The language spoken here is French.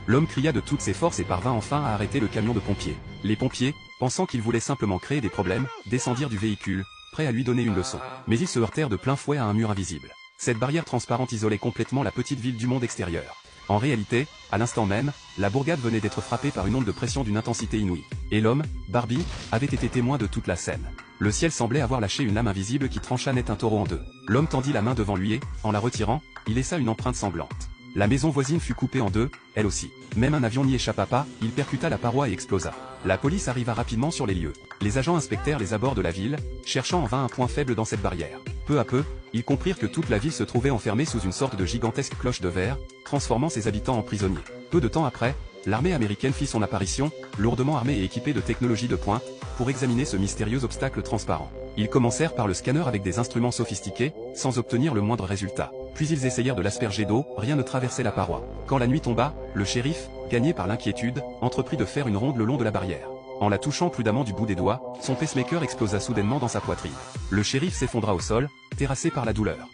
L'homme cria de toutes ses forces et parvint enfin à arrêter le camion de pompiers. Les pompiers, pensant qu'il voulait simplement créer des problèmes, descendirent du véhicule, prêts à lui donner une leçon. Mais ils se heurtèrent de plein fouet à un mur invisible. Cette barrière transparente isolait complètement la petite ville du monde extérieur. En réalité, à l'instant même, la bourgade venait d'être frappée par une onde de pression d'une intensité inouïe. Et l'homme, Barbie, avait été témoin de toute la scène. Le ciel semblait avoir lâché une lame invisible qui trancha net un taureau en deux. L'homme tendit la main devant lui et, en la retirant, il laissa une empreinte sanglante. La maison voisine fut coupée en deux, elle aussi. Même un avion n'y échappa pas, il percuta la paroi et explosa. La police arriva rapidement sur les lieux. Les agents inspectèrent les abords de la ville, cherchant en vain un point faible dans cette barrière. Peu à peu, ils comprirent que toute la ville se trouvait enfermée sous une sorte de gigantesque cloche de verre, transformant ses habitants en prisonniers. Peu de temps après, l'armée américaine fit son apparition, lourdement armée et équipée de technologies de pointe, pour examiner ce mystérieux obstacle transparent. Ils commencèrent par le scanner avec des instruments sophistiqués, sans obtenir le moindre résultat. Puis ils essayèrent de l'asperger d'eau, rien ne traversait la paroi. Quand la nuit tomba, le shérif, gagné par l'inquiétude, entreprit de faire une ronde le long de la barrière. En la touchant prudemment du bout des doigts, son pacemaker explosa soudainement dans sa poitrine. Le shérif s'effondra au sol, terrassé par la douleur.